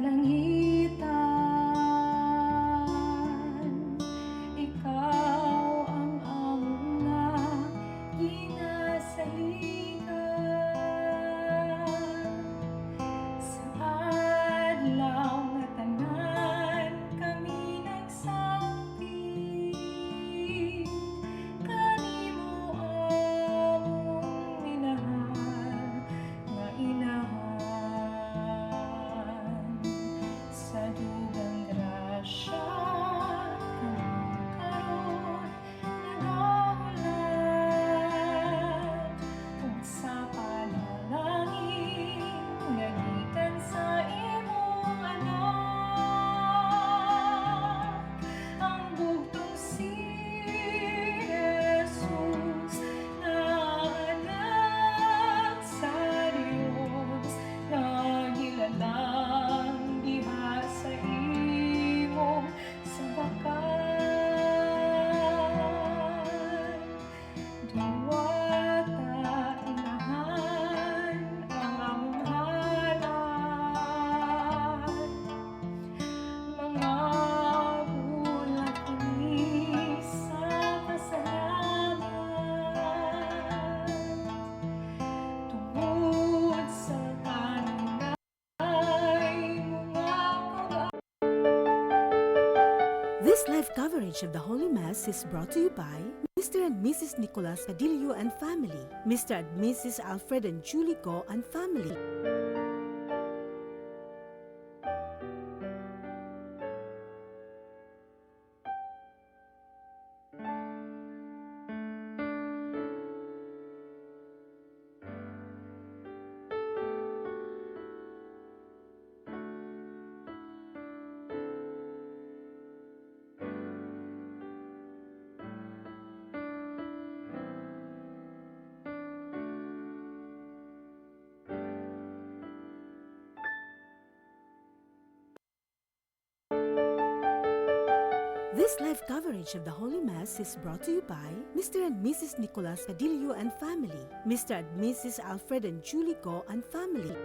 kalangitan. Ikaw ang among nga ginasaligan. Sa adlaw nga tanan kami nagsangkit, kanimo among minahal nga inahan. Sa dugang grasya kami karon nagahulat, ug sa panalangin nga gikan sa imong anak, ang bugtong si Jesus na anak sa Dios, nagilalang diha sa imong sambakan. Duwata inahan ang among halad, mga bulag kini sa pasalamat, tungod sa kanunay mga This live coverage of the Holy Mass is brought to you by Mr. and Mrs. Nicolas Cadillo and family, Mr. and Mrs. Alfred and Julie Go and family. This live coverage of the Holy Mass is brought to you by Mr. and Mrs. Nicolas Cadillo and family, Mr. and Mrs. Alfred and Julie Go and family.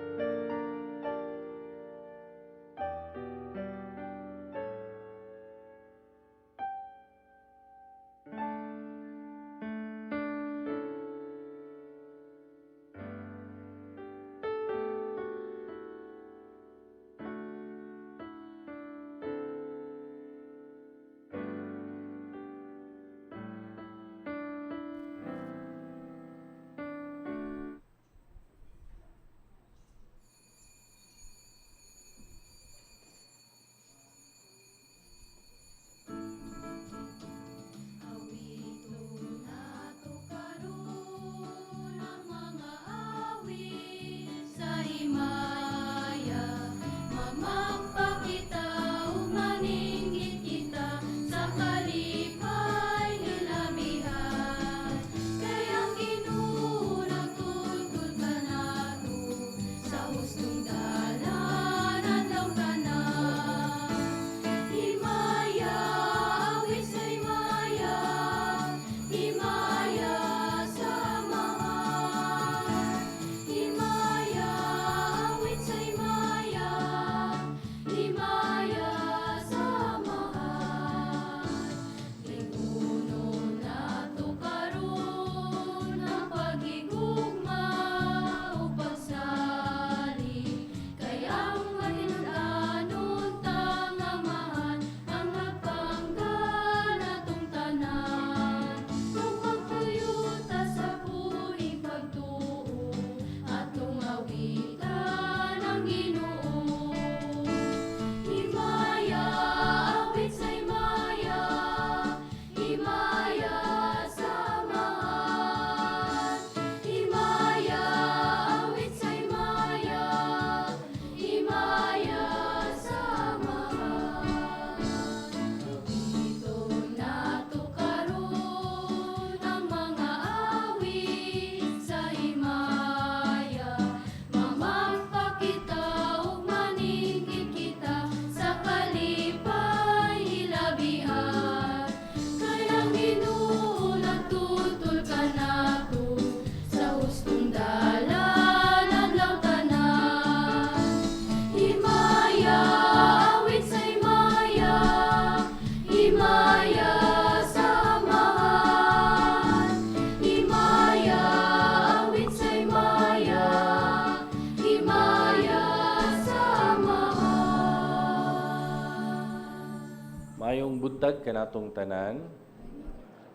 Mayong buntag kanatong tanan.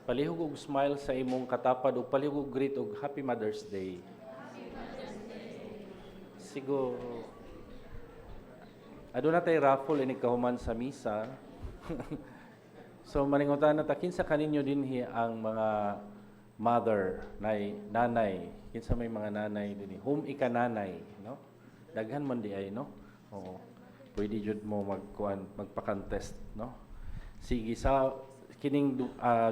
Palihog og smile sa imong katapad ug palihog og greet og Happy Mother's Day. Siguro aduna tay raffle ini kahuman sa misa. So maningutan na ta kinsa kaninyo dinhi ang mga mother, nanay, kinsa may mga nanay dinhi. Whom ika nanay, no? Daghan man di ay, no? Oo. Pwede jud mo magpa-contest, no? Sige sa kining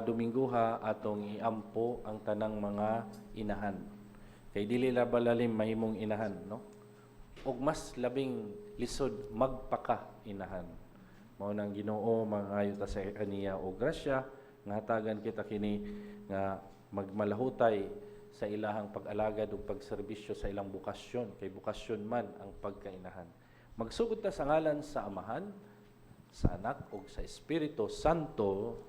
Dominguha atong iampo ang tanang mga inahan. Kay dili la balalim mahimong inahan, no? Og mas labing lisod magpaka inahan. Mao nang Ginoo mangayo ta sa kaniya og grasya nga hatagan kita kini nga magmalahutay sa ilahang pag-alagad ug pagserbisyo sa ilang bukasyon, kay bukasyon man ang pagkainahan. Magsugod ta sa ngalan sa Amahan, sa Anak ug sa Espiritu Santo.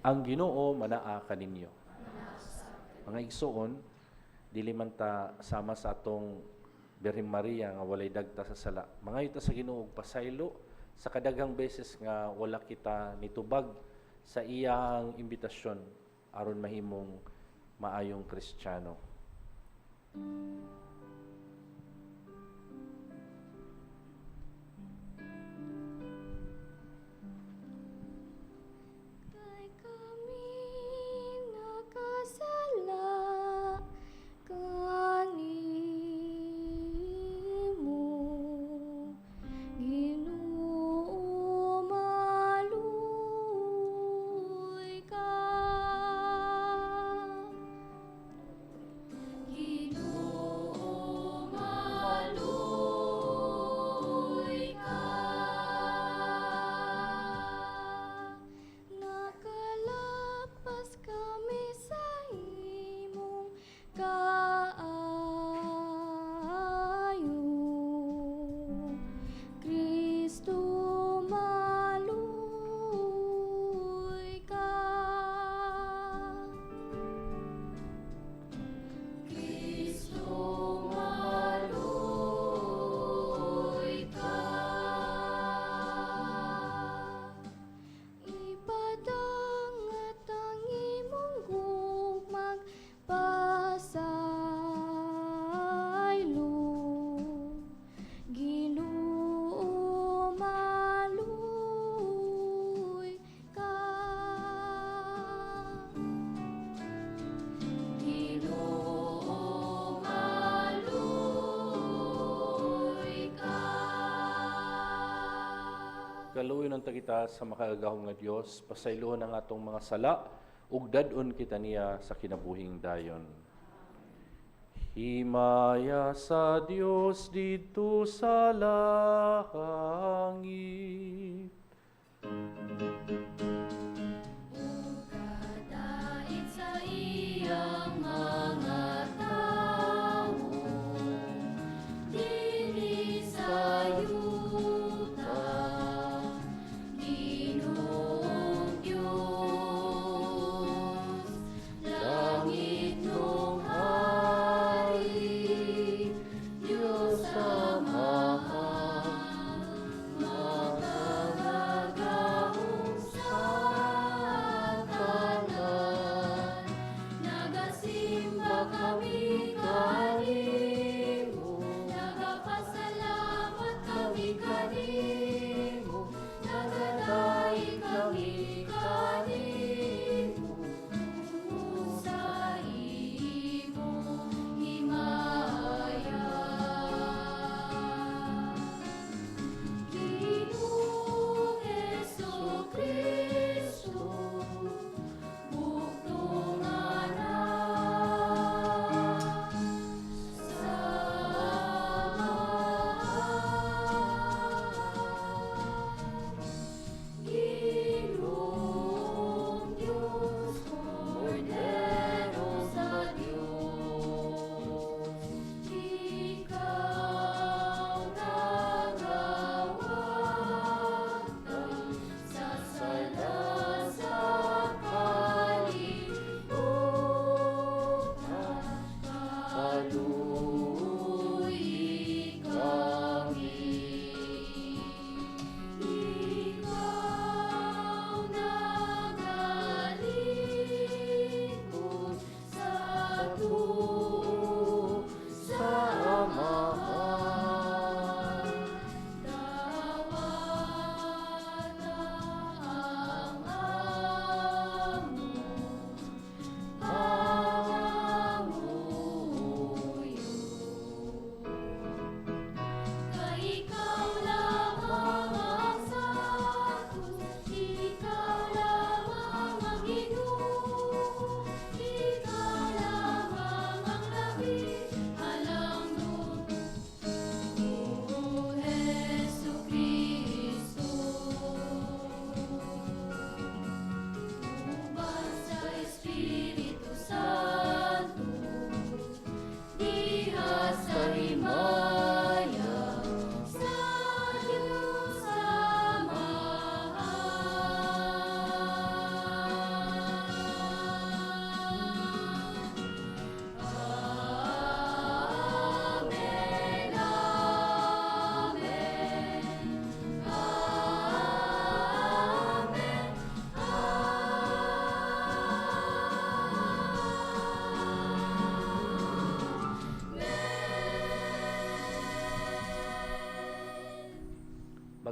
Ang Ginoo manaa kaninyo. Mga igsoon, dili man ta sama sa atong Birhen Maria nga walay dagta sa sala. Mangayo ta sa Ginoo og pasaylo sa kadaghang beses nga wala kita nitubag sa iyang imbitasyon aron mahimong maayong Kristiyano. Kay kami nakasala kanimo, Ginoo maluoy ka. Ginoo maluoy ka. Nakalapas kami sa imong kaayo, Kristo maluoy ka. Kristo maluoy ka. Ipadangat ang imong gugmang pasaylo, Ginoo maluoy ka. Ginoo maluoy ka. Kaluoy ng tagita sa makaagahong nga Dios, pasayloon ang atong mga sala ug dad-on kita niya sa kinabuhing dayon. Himaya sa Dios dito sa langit. Kadait sa iyang mga tawo, dili sa yuta, Ginoong Diyos, langit mong hari, Diyos Amahan,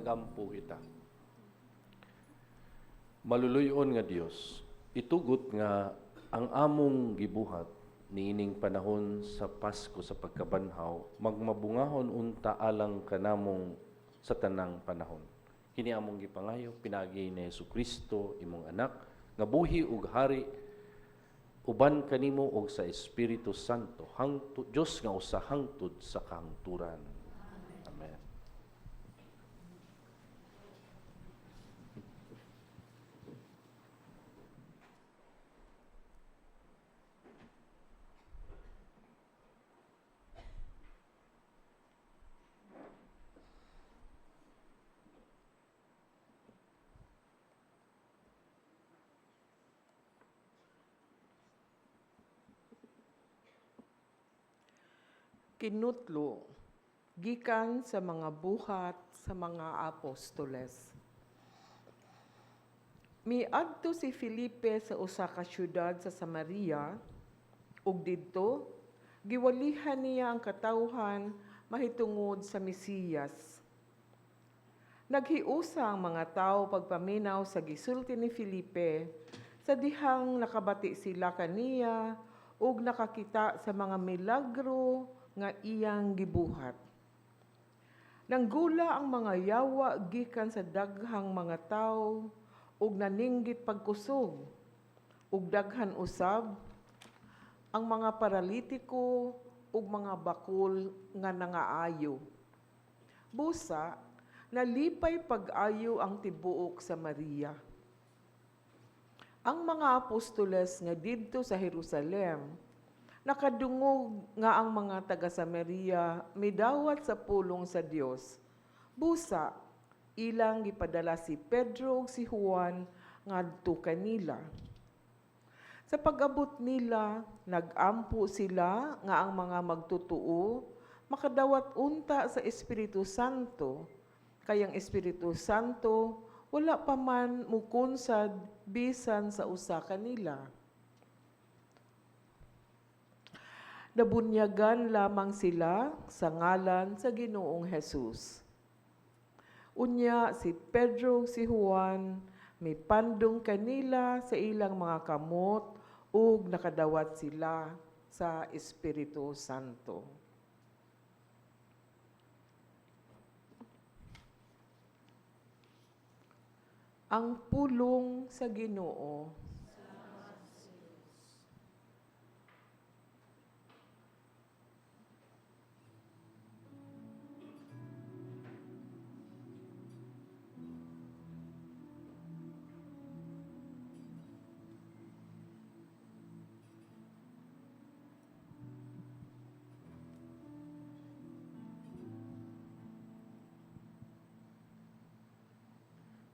magampo ita. Maluluyon nga Dios, itugot nga ang among gibuhat niining panahon sa Pasko sa pagkabanhaw, magmabungahon unta alang kanamong sa tanang panahon. Kini among gipangayo pinagi ni Jesucristo imong anak nga buhi ug hari uban kanimo og sa Espiritu Santo, Dios nga usa hangtod sa kahangturan. Amen. Kinutlo, gikan sa mga buhat sa mga apostoles. Miadto si Felipe sa usa ka syudad sa Samaria, ug didto giwalihan niya ang katawhan mahitungod sa Mesiyas. Naghiusa ang mga tao pagpaminaw sa gisulti ni Felipe sa dihang nakabati sila kaniya ug nakakita sa mga milagro nga iyang gibuhat. Nanggula ang mga yawa gikan sa daghang mga tao ug naninggit pagkusog ug daghan usab ang mga paralitiko ug mga bakul nga nangaayo. Busa, nalipay pag-ayo ang tibuok sa Maria. Ang mga apostoles nga didto sa Jerusalem nakadungog nga ang mga taga-Samaria midawat sa pulong sa Dios. Busa, ilang gipadala si Pedro ug si Juan ngadto kanila. Sa pag-abot nila, nagampo sila nga ang mga magtutuo makadawat unta sa Espiritu Santo. Kayang Espiritu Santo wala pa man mukunsad bisan sa usa kanila. Nabunyagan lamang sila sa ngalan sa Ginoong Hesus. Unya si Pedro si Juan may pandong kanila sa ilang mga kamot ug nakadawat sila sa Espiritu Santo. Ang pulong sa Ginoo.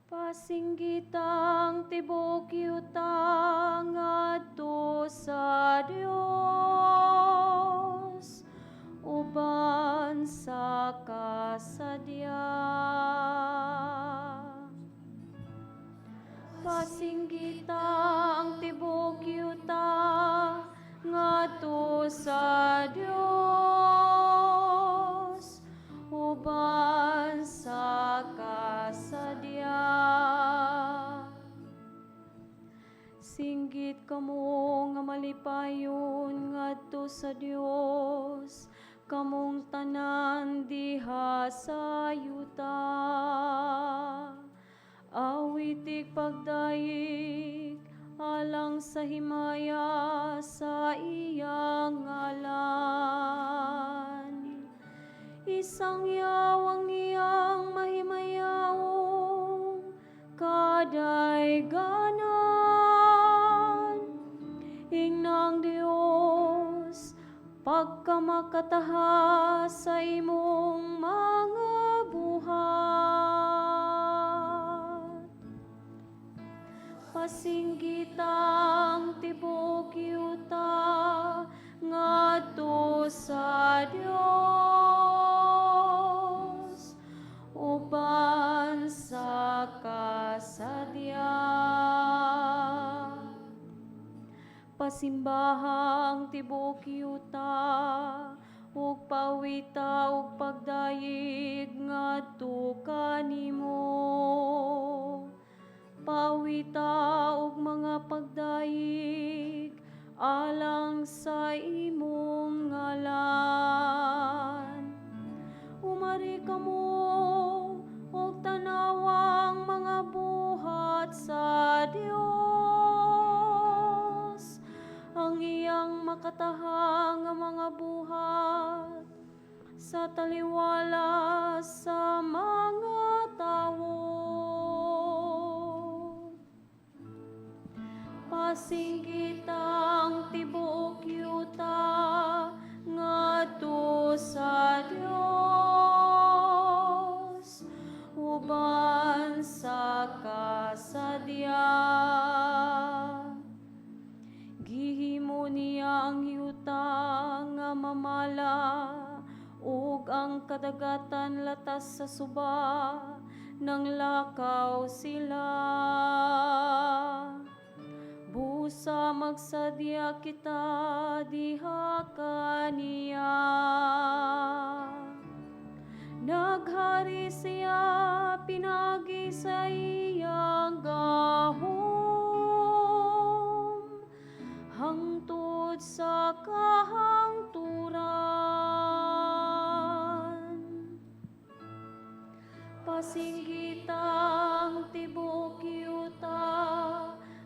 Pasinggitang tibok yutang adto sa Dios, uban sa kasadya. Pasinggitang tibok yutang adto sa Dios, uban sa kasadya. Singgit kamo nga malipayon ngadto sa Dios, kamong tanan diha sa yuta. Awitig pagdayeg alang sa himaya sa iyang ngalan. Isang yawang iyang mahimayawong kadayganan. Ingnang Dios, pagkamakataha sa imong mga buhat. Pasinggitang tibok yuta ngadto sa Dios, uban sa kasadya. Pasimbahang tibok yuta, ug pawita ug pagdayeg ngadto kanimo. pasinggitang tibuok yuta ngadto sa Dios uban sa kasadya. Gihimo niya ang yuta nga mamala ug ang kadagatan latas sa suba nang lakaw sila. Busa magsadya kita diha kaniya. Naghari siya pinagi sa iyang gahom hangtod sa kahangturan. Pasinggitang tibuok yuta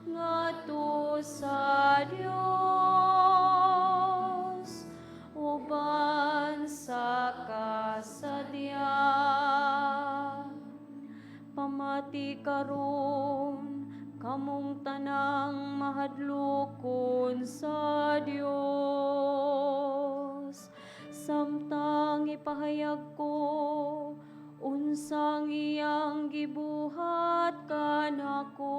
ngadto sa Dios uban sa kasadya. Pamati karon kamong tanang mahadlokon sa Dios. Samtang ipahayag ko unsang iyang gibuhat kanako.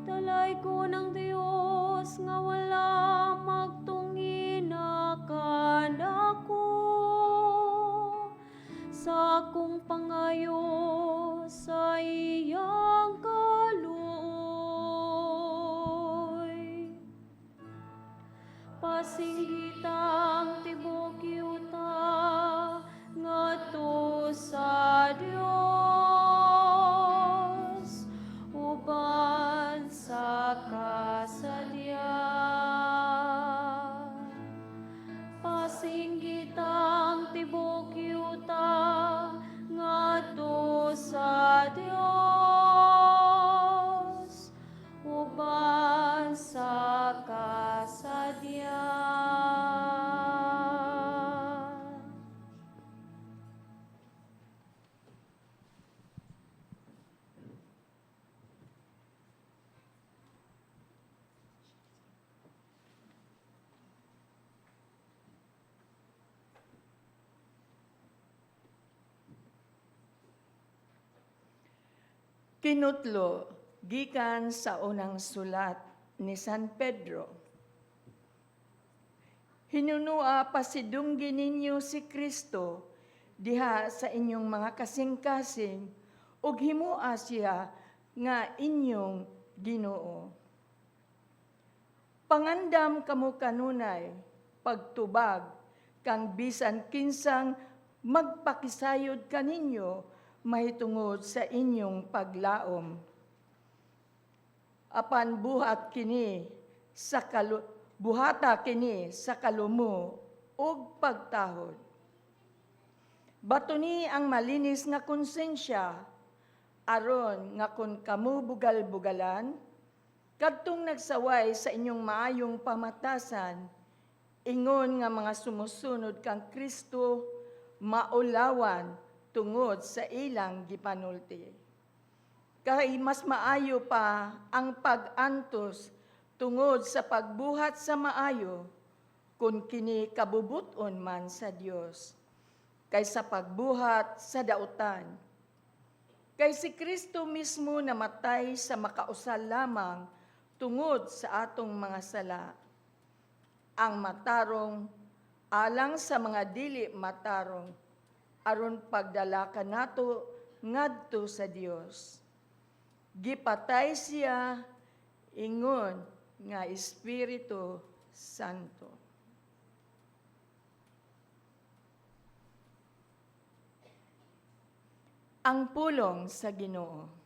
Talay ko ng Dios nga wala magtungina kanako. Sa akong pangayo sa iyang kaluoy. Pasinggitang tibuok yuta ngadto sa Dios uban sa kasadya. Pasinggitang tibuok yuta ngadto sa Dios uban sa kasadya. Kinutlo, gikan sa unang sulat ni San Pedro. Hinunua pasidunggi ninyo si Kristo diha sa inyong mga kasing-kasing ug himua siya nga inyong Ginoo. Pangandam kamo kanunay pagtubag kang bisan kinsang magpakisayod kaninyo mahitungod sa inyong paglaom. Apan buhata kini sa kalumo ug pagtahod. Batuni ang malinis nga konsensya aron nga kun kamo bugal-bugalan kadtong nagsaway sa inyong maayong pamatasan ingon nga mga sumusunod kang Kristo maulawan tungod sa ilang gipanulti. Kay mas maayo pa ang pag-antos tungod sa pagbuhat sa maayo kung kini kabubuton man sa Dios kaysa pagbuhat sa dautan. Kay si Kristo mismo namatay sa makausal lamang tungod sa atong mga sala. Ang matarong alang sa mga dili matarong aron pagdala kanato ngadto sa Dios. Gipatay siya ingon nga Espiritu Santo. Ang pulong sa Ginoo.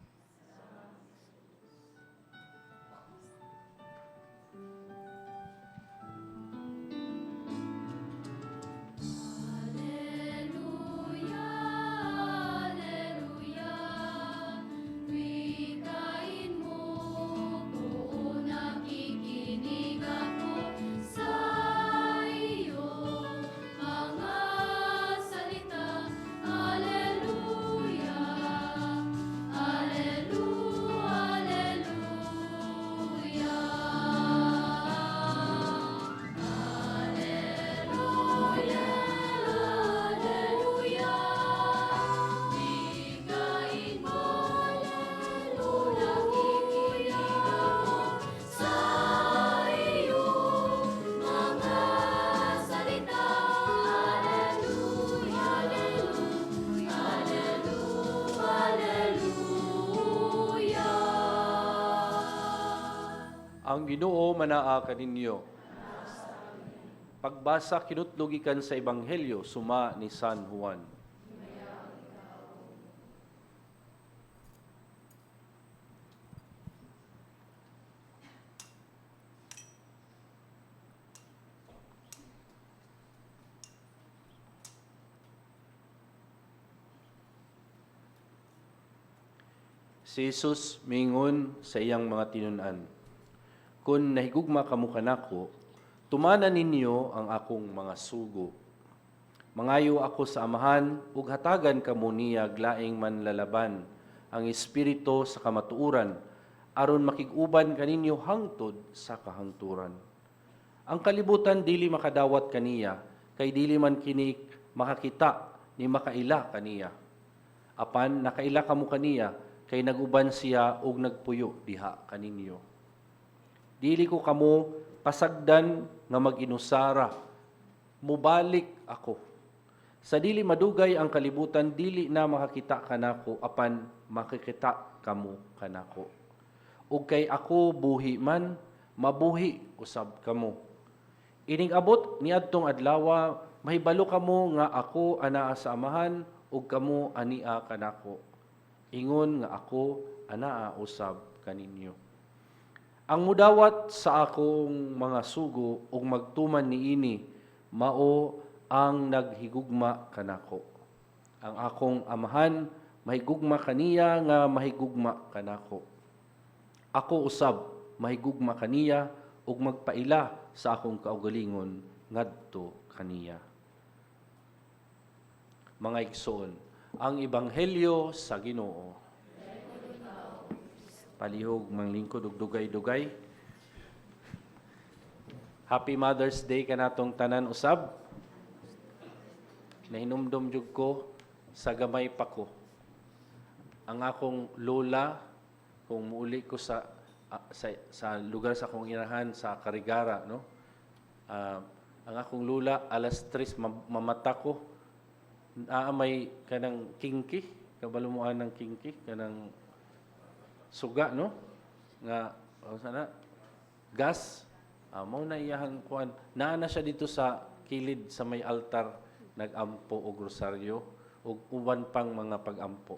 Alleluia, alleluia. Ang Ginoo manaa kaninyo. Pagbasa kinutlugikan sa Ebanghelyo suma ni San Juan. Si Jesus mingon sa iyang mga tinunan, "Kung nahigugma kamo kanako, tumanan ninyo ang akong mga sugo. Mangayo ako sa Amahan, ug hatagan kamo niya glaing manlalaban ang espiritu sa kamatuoran, aron makig-uban kaninyo hangtod sa kahangturan. Ang kalibutan dili makadawat kaniya, kay dili man kini makakita ni makaila kaniya. Apan nakaila kamo kaniya, kay naguban siya og nagpuyo diha kaninyo. Dili ko kamo pasagdan nga mag-inusara, mubalik ako. Sa dili madugay ang kalibutan, dili na makakita kanako, apan makikita kamo kanako. Ug kay ako buhi man, mabuhi usab kamo. Ining abot niadtong adlaw, mahibalo kamo nga ako anaa sa Amahan, ug kamo ania kanako. Ingon nga ako anaa usab kaninyo. Ang mudawat sa akong mga sugo ug magtuman niini mao ang naghigugma kanako. Ang akong Amahan mahigugma kaniya nga mahigugma kanako. Ako usab mahigugma kaniya ug magpaila sa akong kaugalingon ngadto kaniya." Mga igsoon, ang Ebanghelyo sa Ginoo. Palihog manglingkod ug dugay-dugay. Happy Mother's Day kanatong tanan usab. Nahinumdum jud ko sa gamay pa ko. Ang akong lola, kung muuli ko sa lugar sa akong inahan sa Carigara, no? Ang akong lola alas 3 mamata ko. May kanang kinki, kabalumuan ng kinki, kanang suga, no? Nga, sana, gas, mao na iyahang kuan. Naana siya dito sa kilid sa may altar, nag-ampo o rosaryo, o uban pang mga pag-ampo.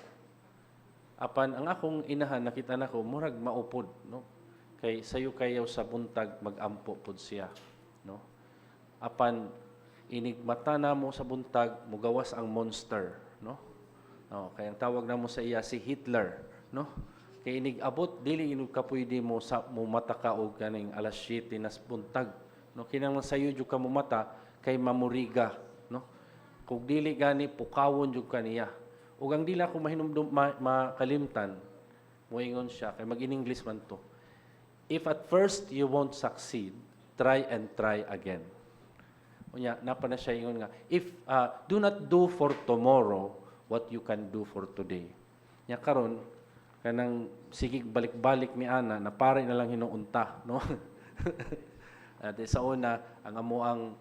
Apan, ang akong inahan, nakita na ko, murag maupod, no? Kay sayo kayaw sa buntag, mag-ampo pod siya, no? Apan, inigmata na mo sa buntag, mugawas ang monster, no? Kaya ang tawag na mo sa iya si Hitler, no? Kay inigabot dili inu ka pwede mo sa mumata ka og kaning alas 7 nas buntag, no? Kinahanglan sayo jud ka mumata kay mamuriga, no? Kung dili gani pukawon jud kaniya. Ug ang dila ko mahinumdum makalimtan, moingon siya kay mag-in-English man to. If at first you won't succeed, try and try again. Unya, napa na siya ingon nga, do not do for tomorrow what you can do for today. Nya karon kanang sigig balik-balik ni ana na pare na lang hinuunta, no? At sa una, ang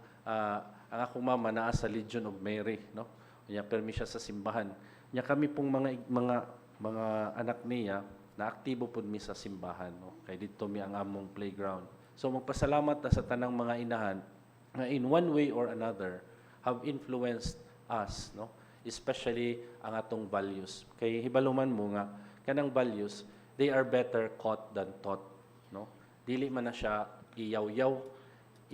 akong mama naa sa Legion of Mary, no? Unya permi siya sa simbahan. Nya kami pong mga anak niya na aktibo pud mi sa simbahan, no? Kay dito mi ang among playground. So magpasalamat ta sa tanang mga inahan na in one way or another have influenced us, no? Especially ang atong values. Kay hibaluman mo nga kanang values, they are better caught than taught, no? Dili man na siya iyaw-yaw,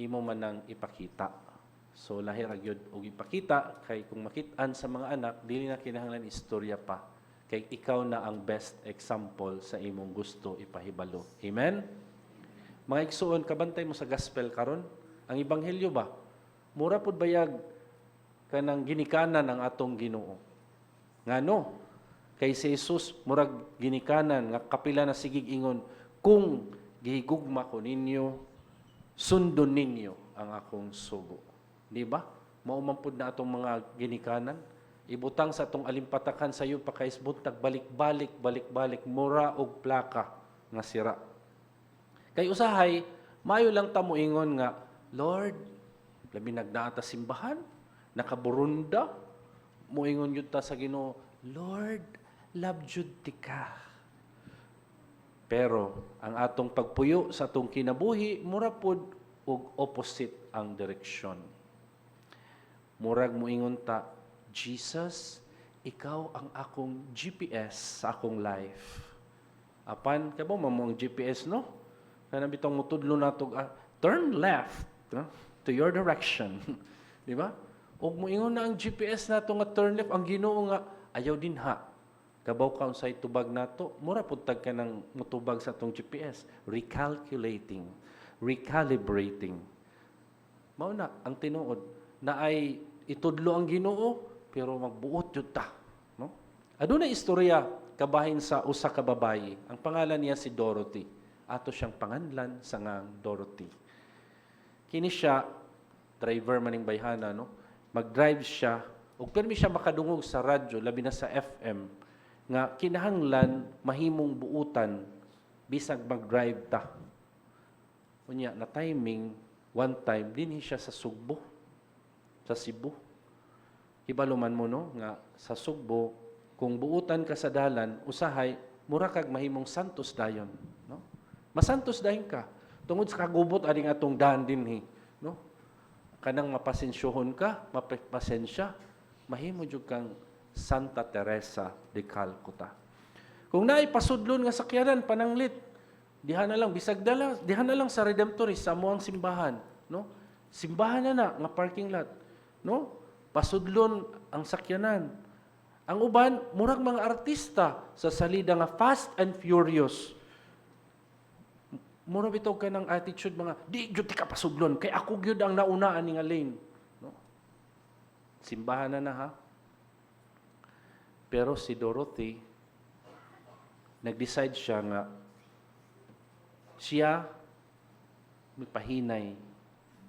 imo man nang ipakita. So lahir gyud og ipakita kay kung makit-an sa mga anak, dili na kinahanglan istorya pa. Kay ikaw na ang best example sa imong gusto ipahibalo. Amen. Mga igsoon, kabantay mo sa gospel karon. Ang Ebanghelyo ba? Mura pud bayag kanang ginikanan ang atong Ginoo. Ngano? Kay si Jesus murag ginikanan nga kapila na sigig ingon, kung gihigugma ko ninyo, sundon ninyo ang akong sugo. Di ba? Mao man pud na atong mga ginikanan. Ibutang sa atong alimpatakan sa iyo pa kay buntag balik-balik mura og plaka nga sira. Kay usahay, mayo lang ta moingon nga, Lord, labi nagdaata simbahan, nakaburunda, moingon yun ta sa Ginoo, Lord, love jud ti ka. Pero ang atong pagpuyo sa atong kinabuhi mura pod og opposite ang direksyon. Murag moingon ta, Jesus, ikaw ang akong GPS sa akong life. Apan kabo mo ang GPS no? Kana bitong mutudlo nato turn left no? To your direction. Di ba? Og moingon na ang GPS nato nga turn left, ang Ginoo nga ayaw din ha. Kabaw ka unsay tubag nato, mura pud tag ka ng mutubag sa atong GPS, recalculating, recalibrating. Mao na ang tinuod na ay itudlo ang Ginoo pero magbuot jud ta, no? Adunay istorya kabahin sa usa ka babayi. Ang pangalan niya si Dorothy. Ato siyang panganlan sa ngang Dorothy. Kini siya driver maning bayhana, no? Mag-drive siya ug permi siya makadungog sa radyo labi na sa FM nga kinahanglan mahimong buutan bisag mag-drive ta. Unya na timing one time dinhi siya sa Sugbo, sa Cebu. Hibaluman mo no nga sa Sugbo kung buutan ka sa dalan usahay mura kag mahimong santos dayon, no? Masantos dayon ka tungod sa kagubot aning atong daan dinhi, no? Kanang mapasensyohon ka, mapasensya, mahimo jud kang Santa Teresa de Calcutta. Kung naay pasudlon nga sakyanan pananglit, diha na lang bisag dala, diha na lang sa Redemptorist sa amuang simbahan, no? Simbahan na nga parking lot, no? Pasudlon ang sakyanan. Ang uban murag mga artista sa salida nga Fast and Furious. Mura bitaw ka ng attitude mga di gyud ka pasudlon kay ako gyud ang naunaan ni nga lane, no? Simbahan na ha. Pero si Dorothy, nag-decide siya nga siya magpahinay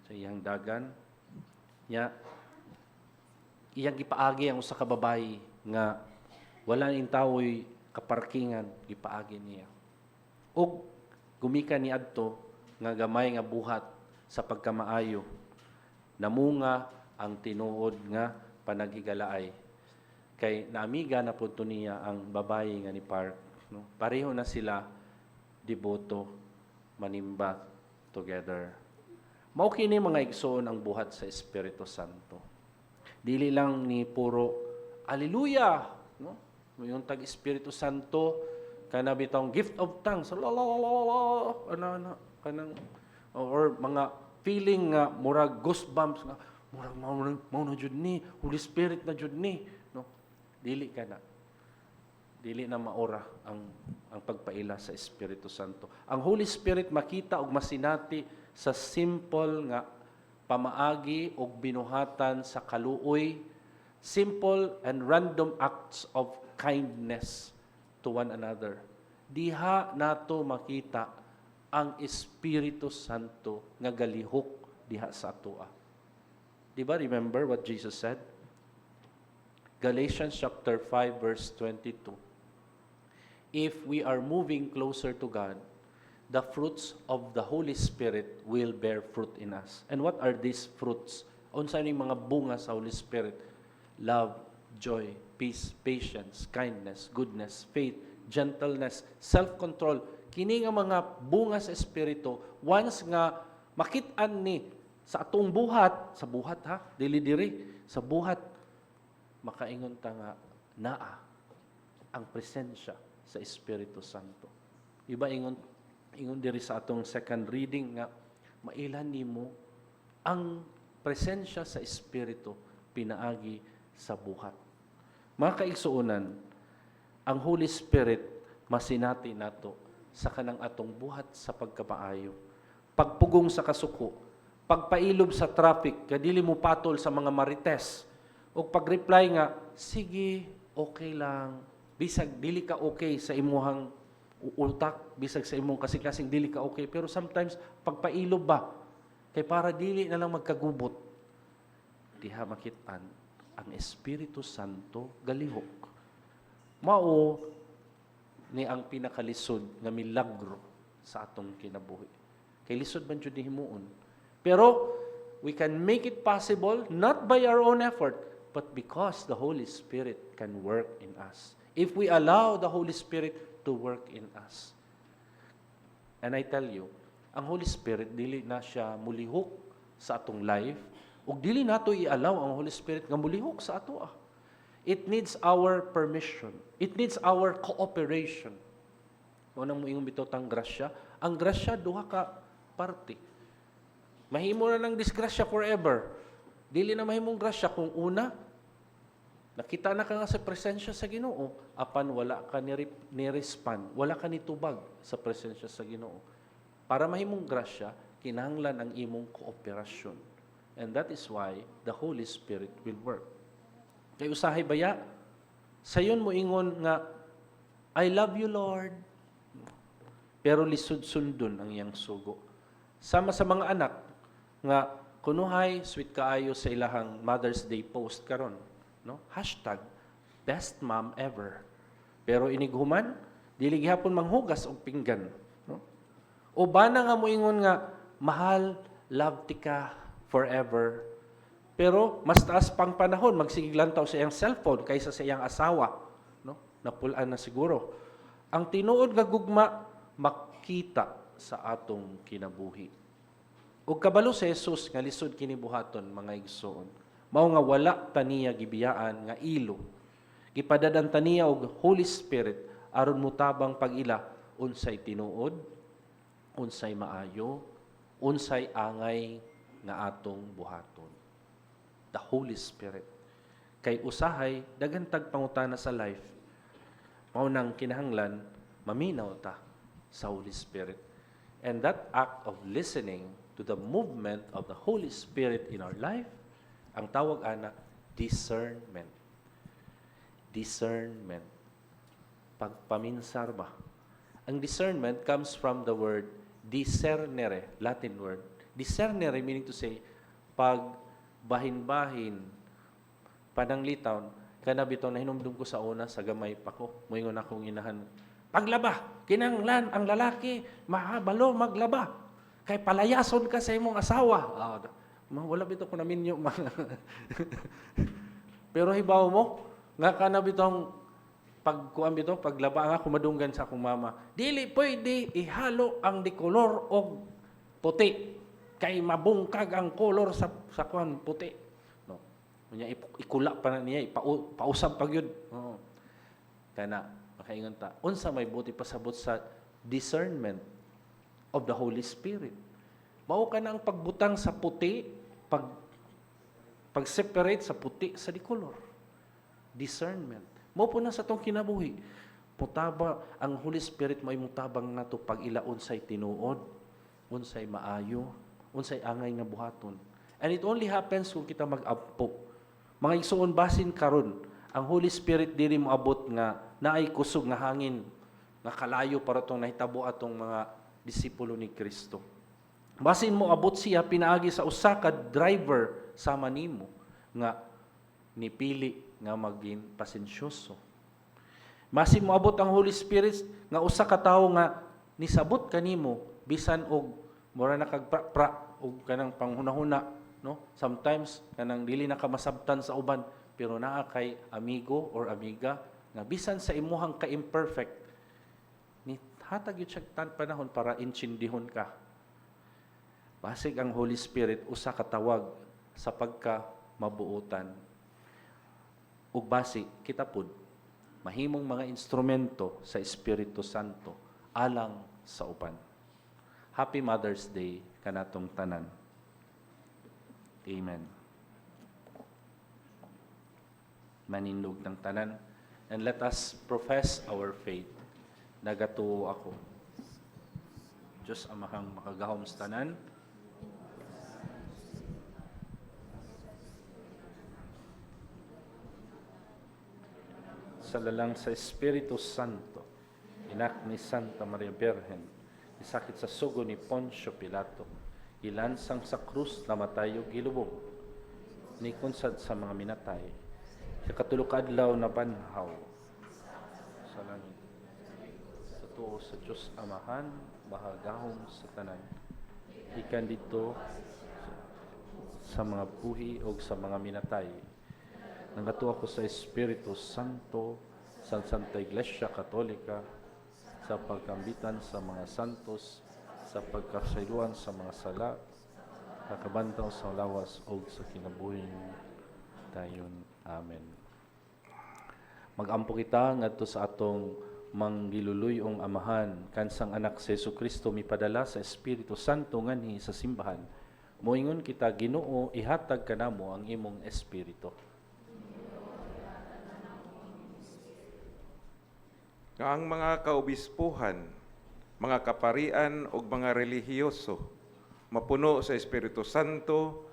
sa iyang dagan. Iyang gipaagi ang usa ka babayi nga wala ning tawoy kaparkingan, gipaagi niya. Og gumikan ni adto nga gamay nga buhat sa pagkamaayo. Namunga ang tinuod nga panaghigalaay. Kay naamiga na po niya ang babae nga ni Park. No? Pareho na sila deboto, manimba together. Mao kini mga igsoon ang buhat sa Espiritu Santo. Dili lang ni puro Alleluia, no? Yung tag Espiritu Santo kana bitong gift of tongues, kanang or mga feeling nga murag goosebumps nga murag mao na jud ni Holy Spirit na jud ni, no? Dili na maora ang pagpaila sa Espiritu Santo. Ang Holy Spirit makita og masinati sa simple nga pamaagi og binuhatan sa kaluoy, simple and random acts of kindness to one another. Diha nato makita ang Espiritu Santo nga galihok diha sa atoa. Di ba remember what Jesus said? Galatians chapter 5 verse 22. If we are moving closer to God, the fruits of the Holy Spirit will bear fruit in us. And what are these fruits? Unsa ni mga bunga sa Holy Spirit? Love, joy, peace, patience, kindness, goodness, faith, gentleness, self-control. Kini nga mga bunga sa Espiritu, once nga makit-an ni sa atong buhat, sa buhat ha, dili-diri, sa buhat, makaingon ta nga naa ang presensya sa Espiritu Santo. Iba ingon diri sa atong second reading nga mailan nimo ang presensya sa Espiritu pinaagi sa buhat. Mga kaigsuonan, ang Holy Spirit masinati nato sa kanang atong buhat sa pagkapaayo. Pagpugong sa kasuko, pagpailob sa traffic, kadili mo patol sa mga marites, o pag-reply nga, sige, okay lang. Bisag, dili ka okay sa imuhang utak, bisag sa imong kasing dili ka okay. Pero sometimes, pagpailob ba? Kay para dili na lang magkagubot. Diha makitaan ang Espiritu Santo galihok. Mao ni ang pinakalisod nga milagro sa atong kinabuhi. Kay lisod man jud himuon. Pero we can make it possible not by our own effort, but because the Holy Spirit can work in us. If we allow the Holy Spirit to work in us. And I tell you, ang Holy Spirit, dili na siya mulihok sa atong life, ug dili nato i-allow ang Holy Spirit nga mulihok sa ato. It needs our permission. It needs our cooperation. Unang moingon bitaw tang grasya, ang grasya duha ka parte. Mahimo na ng disgrasya forever. Dili na mahimong grasya kung una nakita na ka nga sa presensya sa Ginoo, apan wala ka ni-respond, wala ka nitubag sa presensya sa Ginoo. Para mahimong grasya, kinahanglan ang imong kooperasyon. And that is why the Holy Spirit will work. Kay usahay baya, sayon mo ingon nga, I love you, Lord. Pero lisod sundon ang iyang sugo. Sama sa mga anak, nga kunuhay, sweet kaayo sa ilahang Mother's Day post karon, no? Hashtag, best mom ever. Pero inighuman, dili gihapon manghugas og pinggan. No? O bana nga moingon nga, mahal, love tika forever. Pero mas taas pang panahon, magsigiglantaw sa iyang cellphone kaysa sa iyang asawa. No? Napulaan na siguro. Ang tinuod nga gugma, makita sa atong kinabuhi. Ug kabalo sa Jesus nga lisod kini buhaton mga igsoon. Mao nga wala taniya gibiyaan nga ilo. Gipadadan taniya og Holy Spirit aron mutabang pag-ila unsay tinuod, unsay maayo, unsay angay nga atong buhaton. The Holy Spirit. Kay usahay daghan tag pangutana sa life. Mao nang kinahanglan maminaw ta sa Holy Spirit. And that act of listening to the movement of the Holy Spirit in our life, ang tawag ana, discernment. Discernment. Pagpaminsar ba? Ang discernment comes from the word discernere, Latin word. Discernere meaning to say, pag bahin-bahin, pananglitaw, kana bitaw na hinumdum ko sa una, sa gamay pa ko, moingon akong inahan, paglaba, kinanglan ang lalaki, mahabalo maglaba. Kay palayason ka sa imong asawa. Wala bito ko namin yung Pero hibaw mo, nga ka na bitong pagkuan bito, paglaba nga kumadunggan sa akong mama. Dili pwede ihalo ang dikolor og puti. Kay mabungkag ang kolor sa kuan puti. No. Unya ikula pa na niya, pausab pag yun. Kana makaingon ta, unsa may buti pasabot sa discernment of the Holy Spirit. Mao ka na ang pagbutang sa puti, pag-separate sa puti sa dikolor. Discernment. Mao po na sa tong kinabuhi. Mutaba ang Holy Spirit may mutabang nato pag ila unsay tinuod, unsay maayo, unsay angay nga buhaton. And it only happens kung kita mag-ampo. Mga igsoon basin karon, ang Holy Spirit dili moabot nga naay kusog nga hangin nga kalayo para tong nahitabo atong mga disipulo ni Kristo. Basin mo abot siya pinaagi sa usa ka driver sama nimo nga nipili nga maging pasensyoso. Basin mo abot ang Holy Spirit nga usa ka tawo nga nisabot kanimo bisan og mura na kag pra og kanang panghunahuna, no? Sometimes kanang dili na ka masabtan sa uban pero naa kay amigo or amiga nga bisan sa imuhang ka-imperfect, ni hatag yun siya panahon para intsindihon ka. Basig ang Holy Spirit, usa ka tawag sa pagka-mabuutan. Ug basi, kita pud, mahimong mga instrumento sa Espiritu Santo alang sa uban. Happy Mother's Day kanatong tanan. Amen. Manindog ng tanan. And let us profess our faith. Nagatuo ako. Diyos amahang makagahom sa tanan. Salalang sa Espiritu Santo, inak ni Santa Maria Birhen, isakit sa sugo ni Poncio Pilato, ilansang sa krus na matayo gilubog, ni kunsad sa mga minatay, sa katulukadlaw na banhaw, sa langit. Sa tuo sa Diyos Amahan, bahagahom sa tanan. Ikan dito sa mga buhi o sa mga minatay. Nangatu ako sa Espiritu Santo, sa Santa Iglesia Katolika, sa pagkambitan sa mga santos, sa pagkasayloan sa mga sala, kakabantaw sa lawas o sa kinabuhing dayon. Amen. Magampo kita ngadto sa atong manggiluluyong amahan kansang anak sa Jesucristo mipadala sa Espiritu Santo nganhi sa simbahan. Moingon kita, Ginoo, ihatag kanamo ang imong espiritu. Nga ang mga kaobispuhan, mga kaparian ug mga relihiyoso mapuno sa Espiritu Santo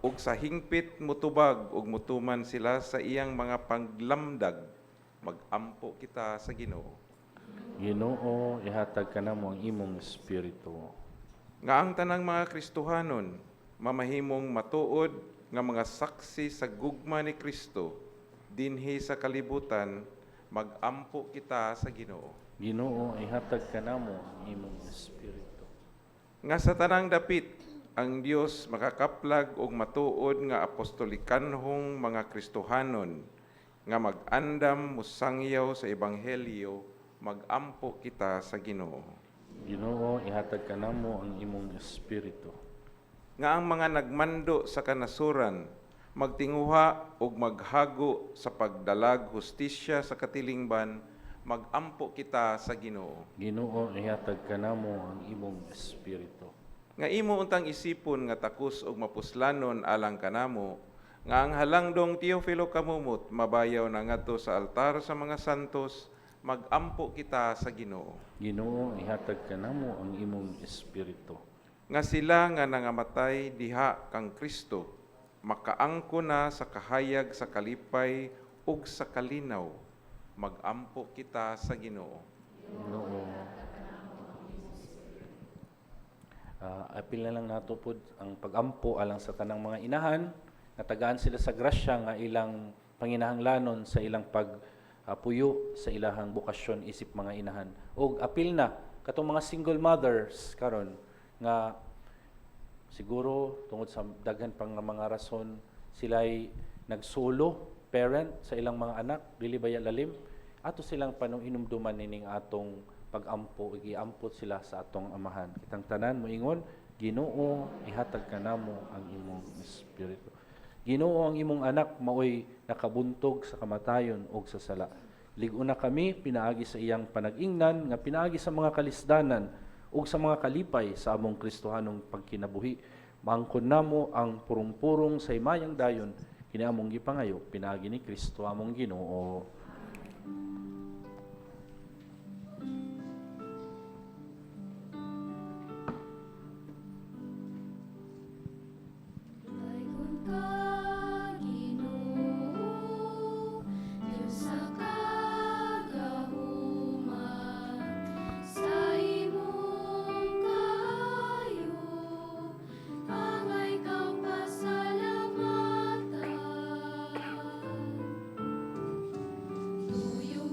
ug sa hingpit mutubag ug mutuman sila sa iyang mga paglamdag. Magampo kita sa Ginoo. Ginoo, ihatag kanamo ang imong espiritu. Nga ang tanang mga Kristohanon mamahimong matuod nga mga saksi sa gugma ni Kristo dinhi sa kalibutan, magampo kita sa Ginoo. Ginoo, ihatag kanamo ang imong espiritu. Nga sa tanang dapit ang Dios makakaplag og matuod nga apostolikanhong mga Kristohanon nga mag-andam musangyaw sa ebanghelyo, magampo kita sa Ginoo. Ginoo, ihatag kanamo ang imong espiritu. Nga ang mga nagmando sa kanasuran magtinguha ug maghago sa pagdalag hustisya sa katilingban, magampo kita sa Ginoo. Ginoo, ihatag kanamo ang imong espiritu. Nga imo untang isipon nga takus ug mapuslanon alang kanamo, nga ang halangdong Teofilo kamumot mabayaw na ngadto sa altar sa mga santos, magampo kita sa Ginoo. Ginoo, ihatag kanamo ang imong espiritu. Nga sila nga nangamatay diha kang Kristo, makaangko na sa kahayag sa kalipay ug sa kalinaw, magampo kita sa Ginoo. Ginoo. Apil na lang nato pod ang pagampo alang sa tanang mga inahan, natagaan sila sa grasya nga ilang panginahanglanon sa ilang pagpuyo sa ilahang bukasyon isip mga inahan. Og apil na katong mga single mothers karon nga siguro tungod sa daghan pang mga rason sila'y nagsolo parent sa ilang mga anak, dili baya lalim, ato silang panong-inumduman nining atong pag-ampo, igiampot sila sa atong amahan. Kitang tanan moingon, Ginoo, ihatag kanamo ang imong espiritu. Ginoo, ang imong anak maoy nakabuntog sa kamatayon o sa sala. Ligo na kami, pinaagi sa iyang panag-ingnan, nga pinaagi sa mga kalisdanan o sa mga kalipay sa among Kristohanong pagkinabuhi. Mangkon namo ang purong-purong sa imayang dayon, kiniamong gipangayo, pinaagi ni Kristo among Ginoo. Laygon ka, Ginoo, Diyos sa kagahuman, sa imong kaayo, angay kang pasalamatan. Tuyong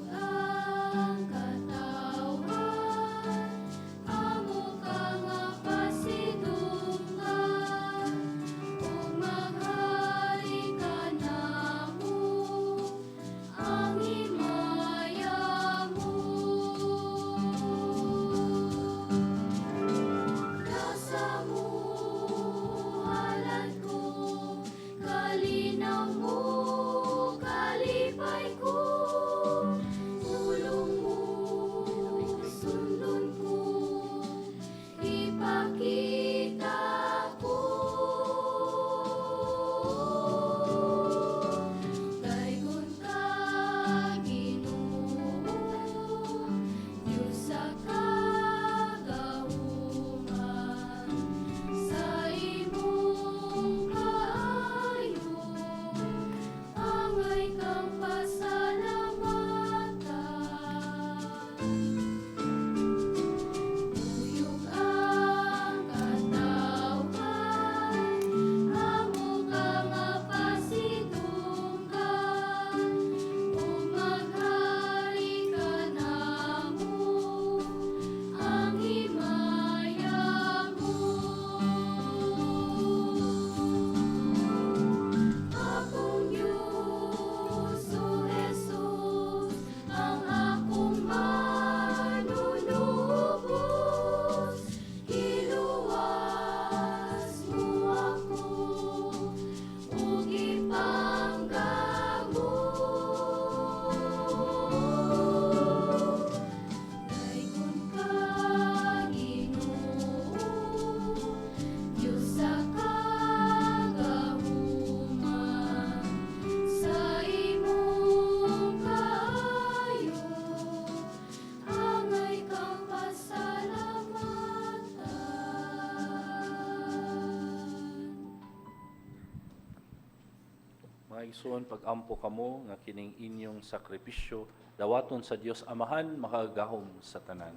igsoon pag-ampo kamo nga kining inyong sakripisyo dawaton sa Dios Amahan makagahom sa tanan.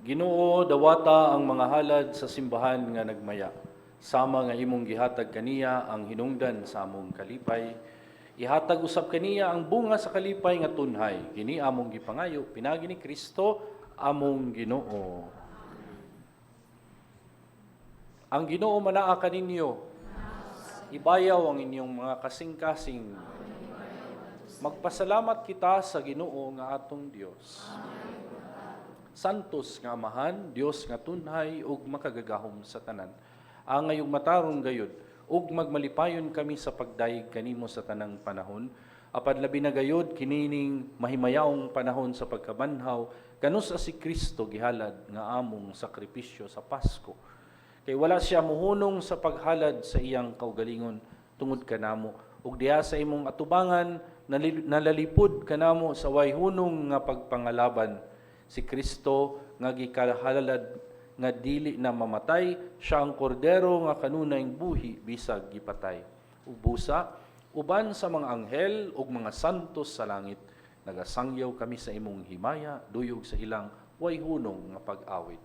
Ginoo, dawata ang mga halad sa simbahan nga nagmaya. Sama nga imong gihatag kaniya ang hinungdan sa among kalipay. Ihatag usab kaniya ang bunga sa kalipay nga tunhay. Kini among gipangayo pinagi ni Kristo among Ginoo. Ang Ginoo manaa kaninyo. Ibayaw ang inyong mga kasing-kasing. Magpasalamat kita sa Ginoo nga atong Dios. Santos nga Amahan, Dios nga tunhay ug makagagahom sa tanan. Ang ngayong matarong gayud ug magmalipayon kami sa pagdayeg kanimo sa tanang panahon. Apan labi na gayud kinining mahimayaong panahon sa pagkabanhaw kanus si Kristo gihalad nga among sakripisyo sa Pasko. Kay wala siya muhunong sa paghalad sa iyang kaugalingon tungod kanamo ug diha sa imong atubangan nalalipod kanamo sa wayhunong nga pagpangalaban. Si Kristo nga gikahalad nga dili na mamatay, siya ang kordero nga kanunayng buhi bisag gipatay. Ubusa, uban sa mga anghel ug mga santos sa langit, nagasangyaw kami sa imong himaya, duyog sa ilang wayhunong nga pag-awit.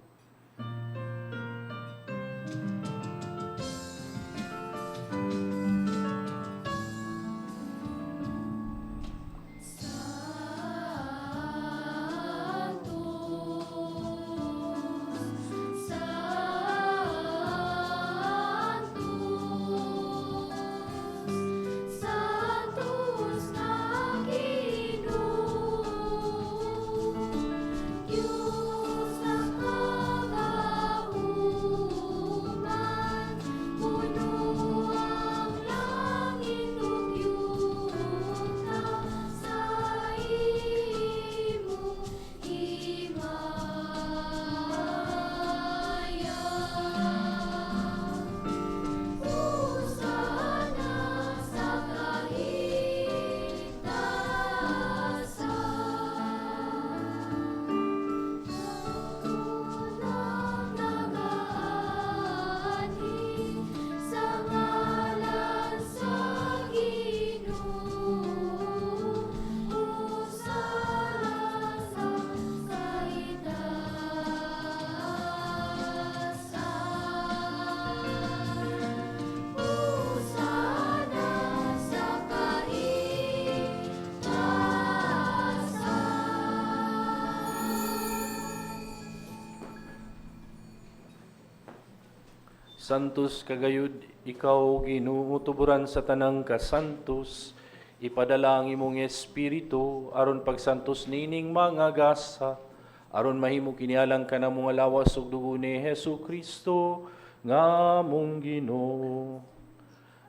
Santos kagayud, ikaw ginuutuburan sa tanang kasantos, ipadala ang imong espiritu, aron pagsantos nining mga gasa, aron mahimo kinialang ka na mga lawas ug dugo ni Hesu Kristo, nga mong Ginoo.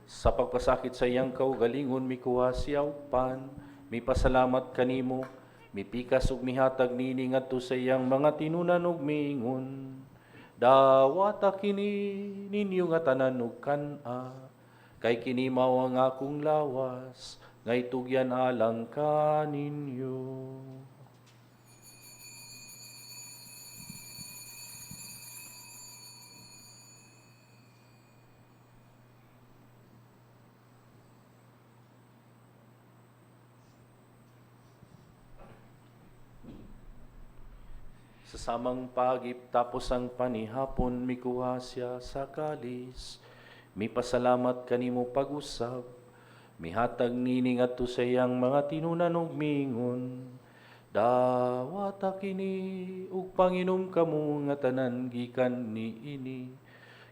Sa pagpasakit sa iyang kaugalingon, mikuha siya upan, mipasalamat kanimo, mipikas ug mihatag nini ngadto sa iyang mga tinunan ug miingon. Dawata kini ninyo nga tanan ug kan-a, kay kini mao ang akong lawas, nga itugyan alang kaninyo. Sa samang pagip tapos ang panihapon, mikuha siya sa kalis. Mipasalamat kanimo pag-usab, mihatag nini ngadto sa iyang mga tinunan ug mingon. Dawata kini ug panginom kamo nga tanan gikan niini.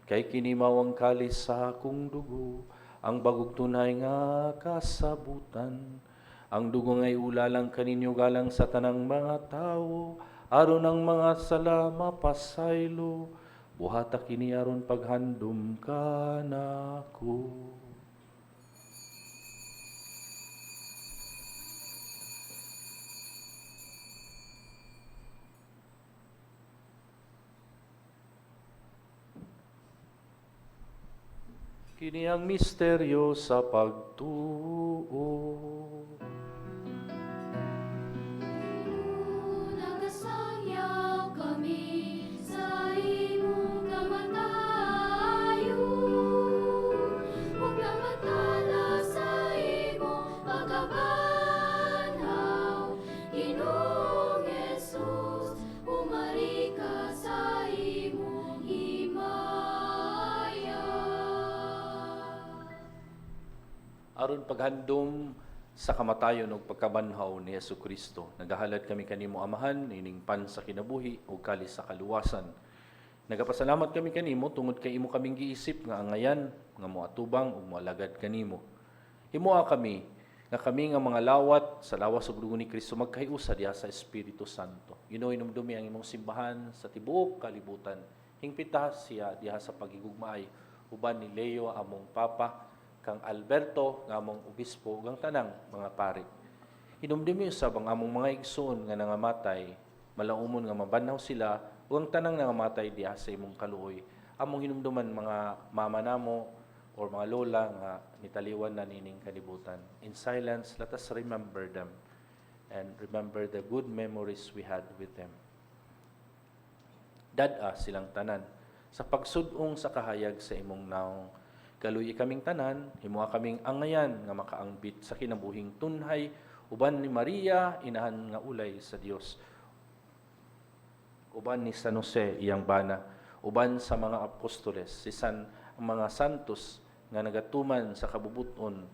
Kay kini mao ang kalis sa akong dugo, ang bagog tunay nga kasabutan. Ang dugo ngay ulalang kaninyo galang sa tanang mga tawo, aron ang mga sala mapasaylo, buhata kini aron paghandom ka nako. Kini ang misteryo sa pagtuo. aron paghandom sa kamatayon ug pagkabanhaw ni Jesucristo. Nagahalad kami kanimo Amahan ining pan sa kinabuhi ug kalis sa kaluwasan. Nagapasalamat kami kanimo tungod kay imo kaming giisip nga angayan nga moatubang ug moalagad kanimo. Himuha kami nga kami nga mga lawat sa lawas ug dugo ni Kristo magkahiusa diha sa Espiritu Santo. Inumdumi ang imong simbahan sa tibuok kalibutan. Hingpita siya diha sa pagigugmaay uban ni Leo among Papa, kang Alberto nga among obispo ug ang tanang mga pari. Inumdumi usab ang among mga igsoon nga nangamatay, malaumon nga mabanhaw sila ug ang tanang nangamatay diha sa imong kaluoy. Among hinumduman mga mama namo or mga lola nga nitaliwan na nining kalibutan. In silence, let us remember them and remember the good memories we had with them. Dad-a silang tanan sa pagsudong sa kahayag sa imong naong. Kaluy kaming tanan, himuha kaming angayan nga makaangbit sa kinabuhing tunhay uban ni Maria inahan nga ulay sa Dios. Uban ni San Jose iyang bana, uban sa mga apostoles, sisan ang mga santos nga nagatuman sa kabubuton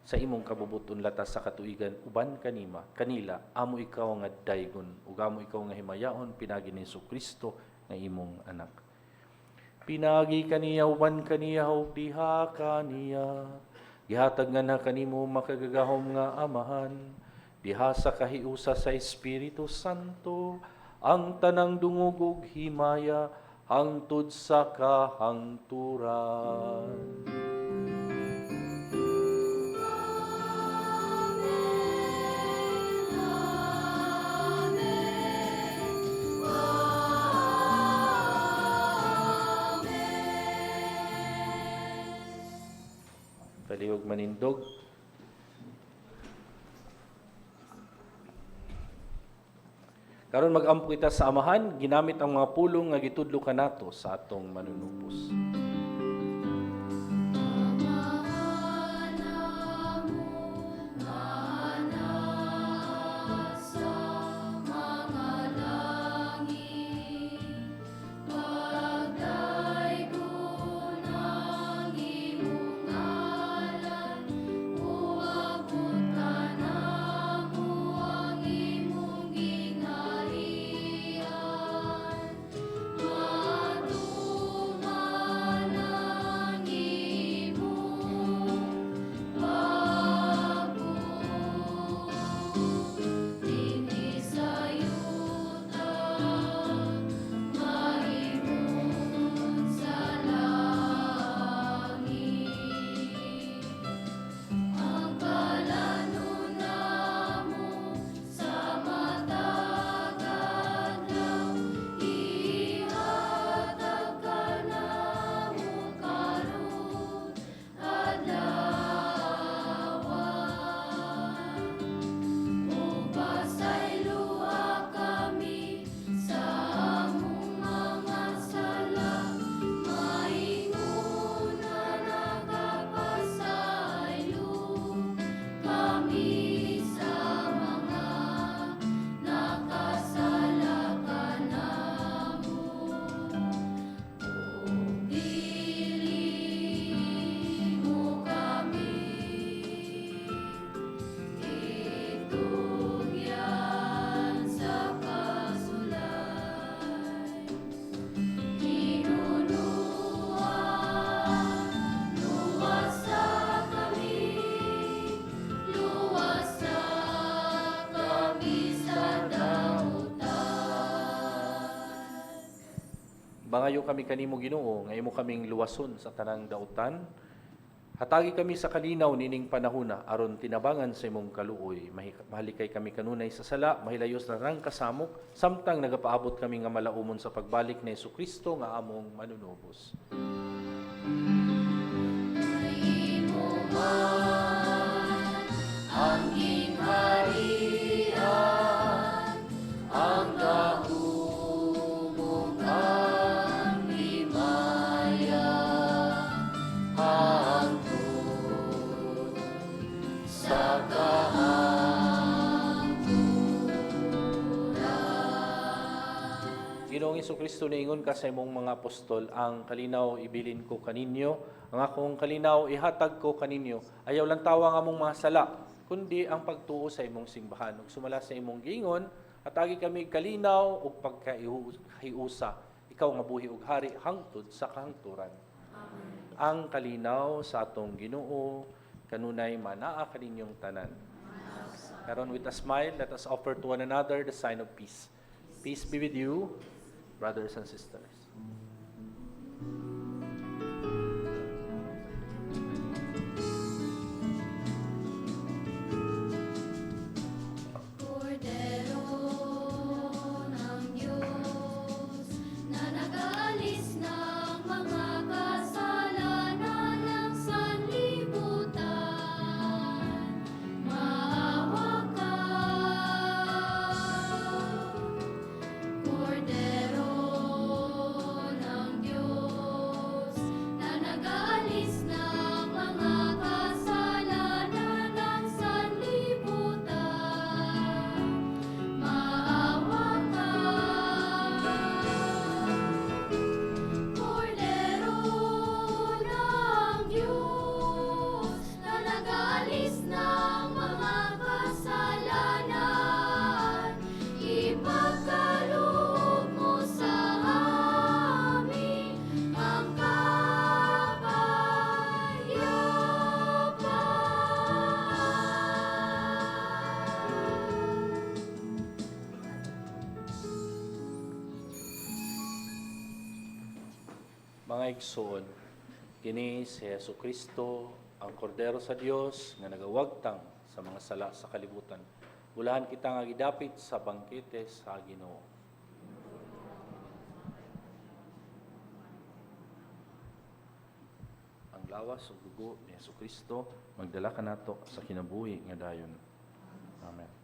sa imong kabubuton latas sa katuigan uban kanila amo ikaw nga daygon ug amo ikaw nga himayaon pinagi ni Jesucristo nga imong anak. Pinagi kaniya uban kaniya ug diha kaniya gihatag nga na kanimo makagagahom nga Amahan diha sa kahiusa sa Espiritu Santo ang tanang dungog ug himaya hangtod sa kahangturan. Palihog manindog. Karon mag-ampo kita sa Amahan, ginamit ang mga pulong nga gitudlo kanato sa atong manunubos. Bangayo kami kanimo Ginoo nga imo kaming luwason sa tanang dautan. Hatagi kami sa kalinaw nining panahona aron tinabangan sa imong kaluoy. Mahalikay kami kanunay sa sala, mahilayos na rang kasamok, samtang nagapaabot kami nga malaumon sa pagbalik ni Jesucristo nga among manunubos. Ang gingharian, ang gahumong ang himaya, hangtod sa kahangturan. Ginoong Kristo niingon ka sa imong mga apostol, ang kalinaw ibilin ko kaninyo, ang akong kalinaw ihatag ko kaninyo. Ayaw lang tawa nga mong mga sala, kundi ang pagtuo sa imong simbahan. Ug sumala sa imong giingon, at agi kami kalinaw ug pagkahiusa. Ikaw nga buhi ug hari hangtod sa kahangturan. Ang kalinaw sa atong Ginoo kanunay manaa kaninyong tanan. Karon with a smile, let us offer to one another the sign of peace. Peace be with you, brothers and sisters. Kordero ng Diyos na nag-aalis ng mga kasalanan ng sanlibutan, maawa ka. Kordero ng Diyos na nag-aalis ng mga kasalanan ng sanlibutan, maawa ka. Kordero ng Diyos na nag-aalis ng mga kasalanan, ipagkaloob mo sa amin ang kapayapaan. Mga igsoon, kini si Jesucristo, ang kordero sa Dios nga nagawagtang sa mga sala sa kalibutan. Ulahan kita nga gidapit sa bangkete sa Ginoo. Ang lawas ug dugo ni Jesucristo magdala kanato sa kinabuhi nga dayon. Amen.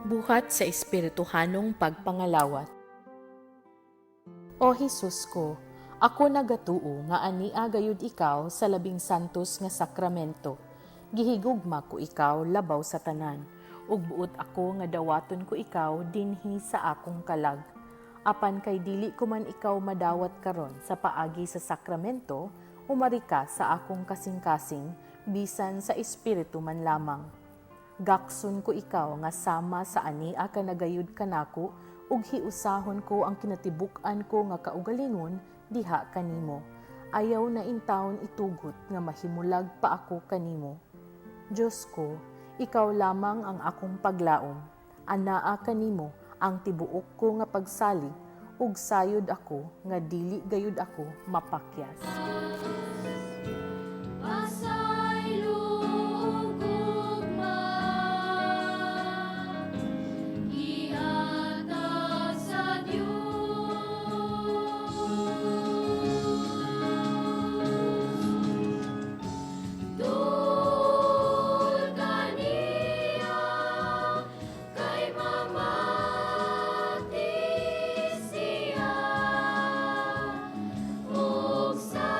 Buhat sa espirituhanong pagpangalawat. O Hesus ko, ako nagatuo nga ania gayud ikaw sa labing santos nga sakramento. Gihigugma ko ikaw labaw sa tanan, ug buot ako nga dawaton ko ikaw dinhi sa akong kalag. Apan kay dili ko man ikaw madawat karon sa paagi sa sakramento, umari ka sa akong kasing-kasing, bisan sa espiritu man lamang. Gakson ko ikaw nga sama sa ania ka nagayud kanako, ug hiusahon ko ang kinatibuk-an ko nga kaugalingon diha kanimo. Ayaw na intawon itugot nga mahimulag pa ako kanimo. Diyos ko, ikaw lamang ang akong paglaom. Anaa kanimo ang tibuok ko nga pagsalig, ug sayod ako nga dili gayud ako mapakyas. Pasay loob gugma, ihatag sa Diyos. Dul kaniya kay mamati siya, ug sa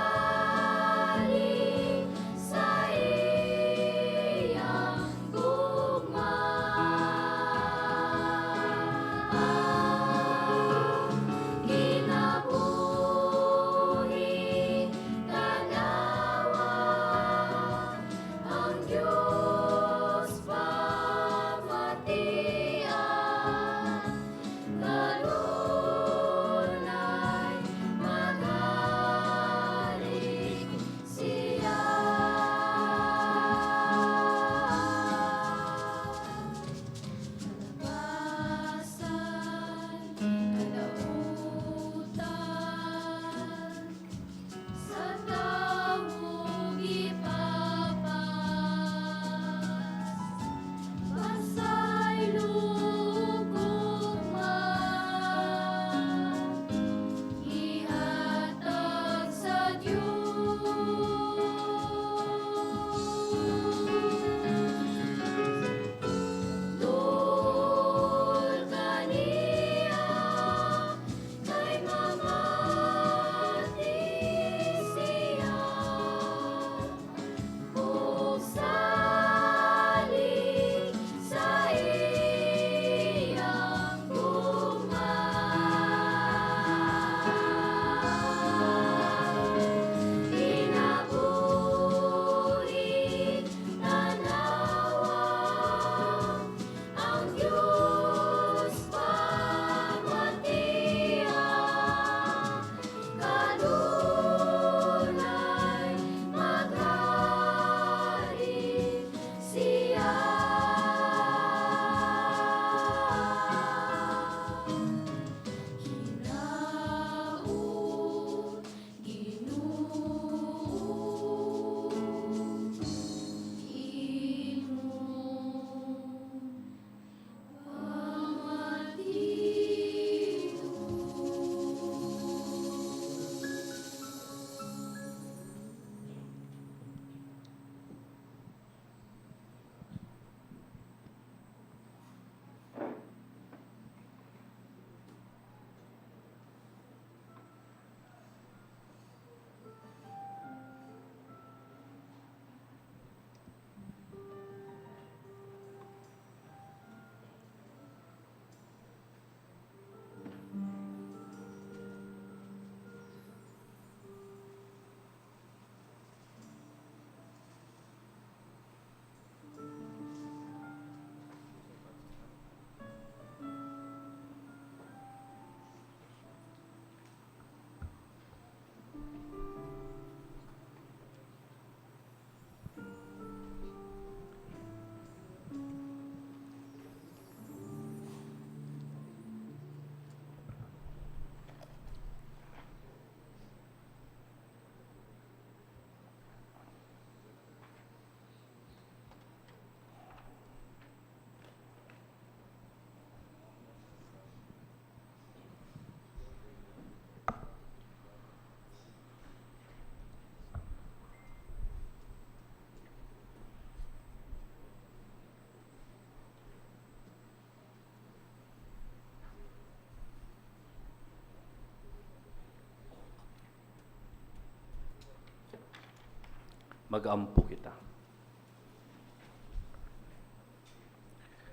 mag-ampo kita.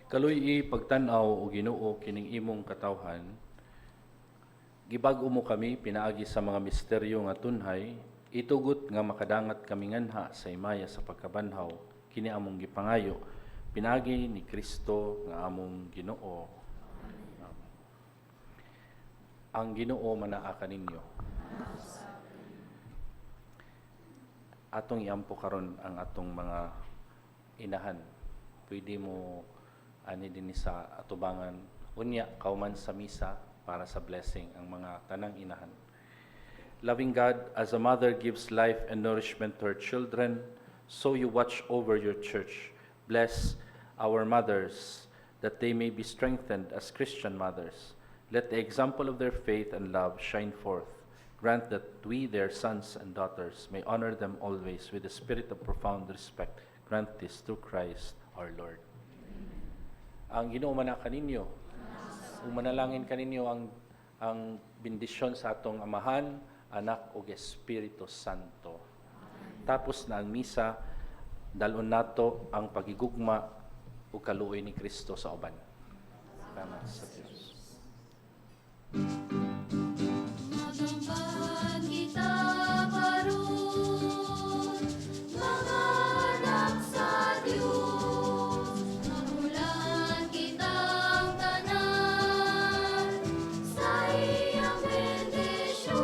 Kaluy pagtan-aw o Ginoo kining imong katawhan, gibag-o mo kami pinaagi sa mga misteryo nga tunhay, itugot nga makadangat kami nganha sa imaya sa pagkabanhaw, kini among gipangayo, pinaagi ni Kristo nga among Ginoo. Ang Ginoo manaa kaninyo. Atong iampo karon ang atong mga inahan. Pwede mo ani din sa atubangan unya kauman sa misa para sa blessing ang mga tanang inahan. Loving God, as a mother gives life and nourishment to her children, so you watch over your church. Bless our mothers, that they may be strengthened as Christian mothers. Let the example of their faith and love shine forth. Grant that we, their sons and daughters, may honor them always with a spirit of profound respect. Grant this through Christ our Lord. Ang Ginoo man kaninyo, umanalangin kaninyo ang bendisyon sa atong Amahan, Anak ug Espiritu Santo. Tapos na ang misa, dalon nato ang pagigugma ug kaluoy ni Kristo sa uban. Salamat sa Diyos. Magamban kita karon, mga anak sa Diyos. Magulan kitang tanan, sa iyang bendisyon.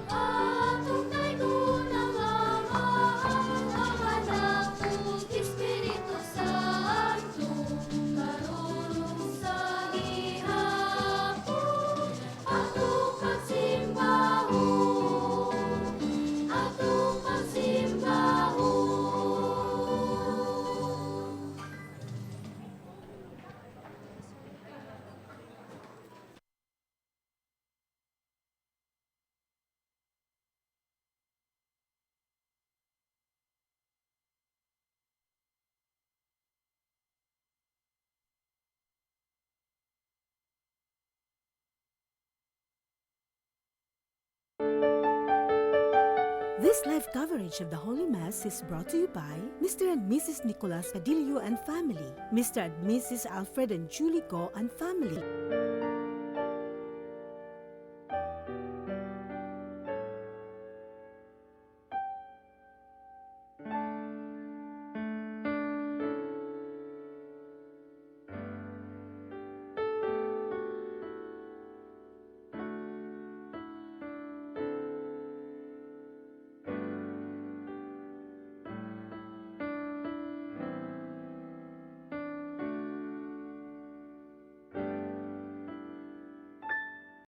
Atong taygunang Amahan, ang Anak ug Espiritu Santo, karon ug sa gihapon. Atong pagsimbahon, atong pagsimbahon. This live coverage of the Holy Mass is brought to you by Mr. and Mrs. Nicolas Padillo and family, Mr. and Mrs. Alfred and Julie Go and family.